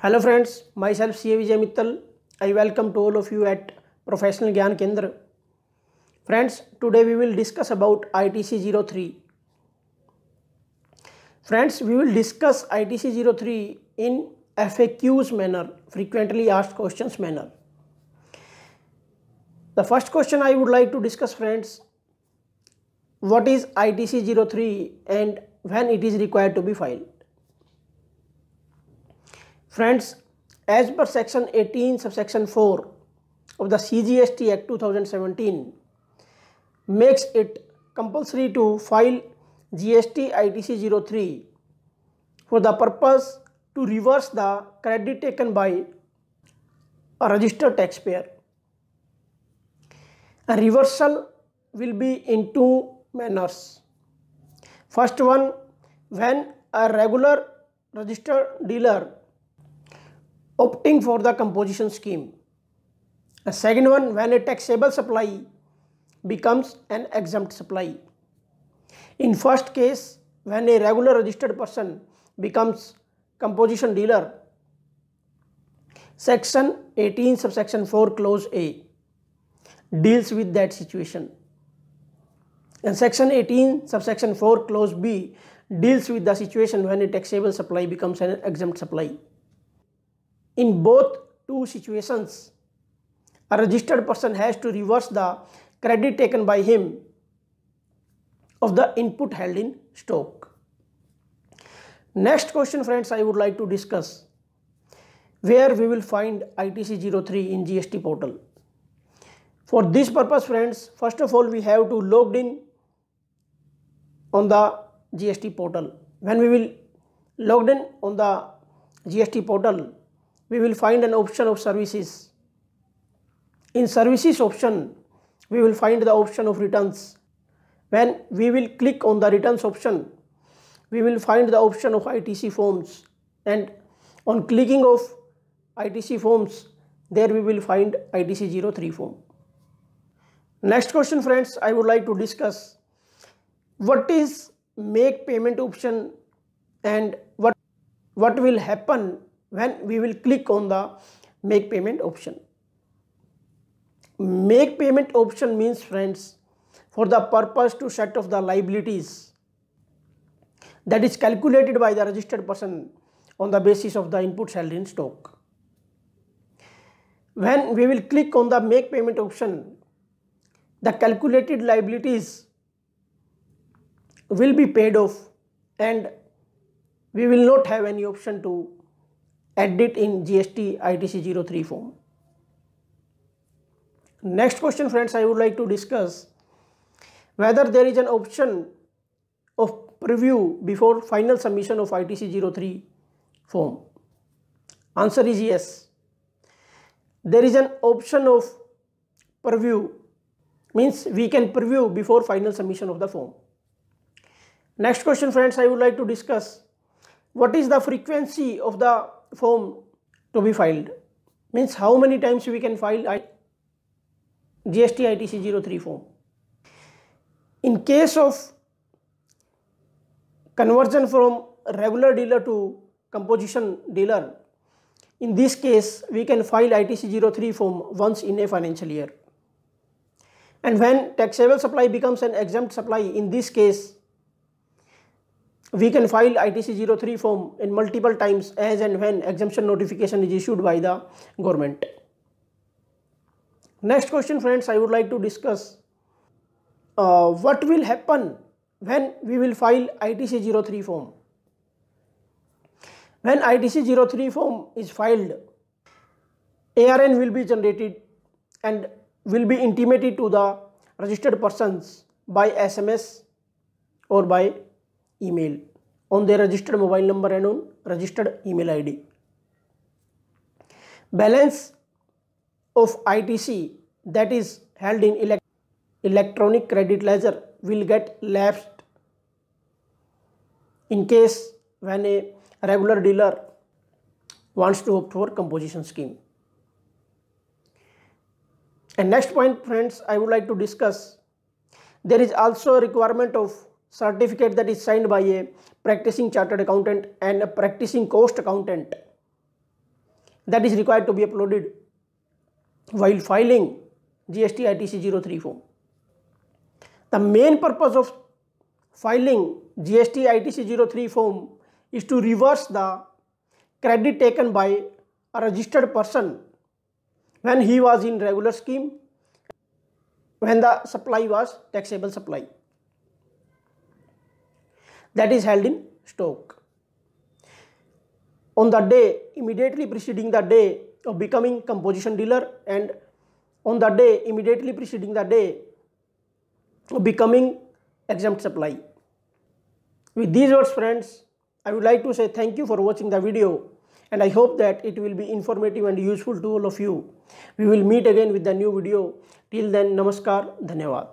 Hello friends, myself CA Vijay Mittal. I welcome to all of you at Professional Gyan Kendra. Friends, today we will discuss about ITC 03. Friends, we will discuss ITC 03 in FAQs manner, frequently asked questions manner. The first question I would like to discuss, friends, what is ITC 03 and when it is required to be filed? Friends, as per section 18 subsection 4 of the CGST Act 2017 makes it compulsory to file GST ITC 03 for the purpose to reverse the credit taken by a registered taxpayer. A reversal will be in two manners. First one, when a regular registered dealer opting for the composition scheme. The second one, when a taxable supply becomes an exempt supply. In first case, when a regular registered person becomes composition dealer, section 18 subsection 4 clause A deals with that situation, and section 18 subsection 4 clause B deals with the situation when a taxable supply becomes an exempt supply. In both two situations, a registered person has to reverse the credit taken by him of the input held in stock. Next question, friends, I would like to discuss where we will find ITC 03 in GST portal. For this purpose, friends, first of all we have to log in on the GST portal. When we will log in on the GST portal, we will find an option of services. In services option, we will find the option of returns. When we will click on the returns option, we will find the option of ITC forms, and on clicking of ITC forms, there we will find ITC 03 form. Next question, friends, I would like to discuss what is make payment option and what will happen when we will click on the make payment option. Make payment option means, friends, for the purpose to set off the liabilities that is calculated by the registered person on the basis of the inputs held in stock. When we will click on the make payment option, the calculated liabilities will be paid off and we will not have any option to add it in GST ITC 03 form. Next question, friends, I would like to discuss whether there is an option of preview before final submission of ITC 03 form. Answer is yes. There is an option of preview, means we can preview before final submission of the form. Next question, friends, I would like to discuss what is the frequency of the form to be filed, means how many times we can file GST ITC 03 form. In case of conversion from regular dealer to composition dealer, in this case we can file ITC 03 form once in a financial year. And when taxable supply becomes an exempt supply, in this case we can file ITC 03 form in multiple times as and when exemption notification is issued by the government. Next question, friends, I would like to discuss what will happen when we will file ITC 03 form. When ITC 03 form is filed, ARN will be generated and will be intimated to the registered persons by SMS or by email on their registered mobile number and on registered email ID. Balance of ITC that is held in electronic credit ledger will get lapsed in case when a regular dealer wants to opt for composition scheme. And next point, friends, I would like to discuss, there is also a requirement of certificate that is signed by a practicing chartered accountant and a practicing cost accountant that is required to be uploaded while filing GST ITC 03 form. The main purpose of filing GST ITC 03 form is to reverse the credit taken by a registered person when he was in regular scheme, when the supply was taxable supply that is held in stock. On the day immediately preceding the day of becoming composition dealer and on the day immediately preceding the day of becoming exempt supply. With these words, friends, I would like to say thank you for watching the video, and I hope that it will be informative and useful to all of you. We will meet again with the new video. Till then, namaskar, dhanyawad.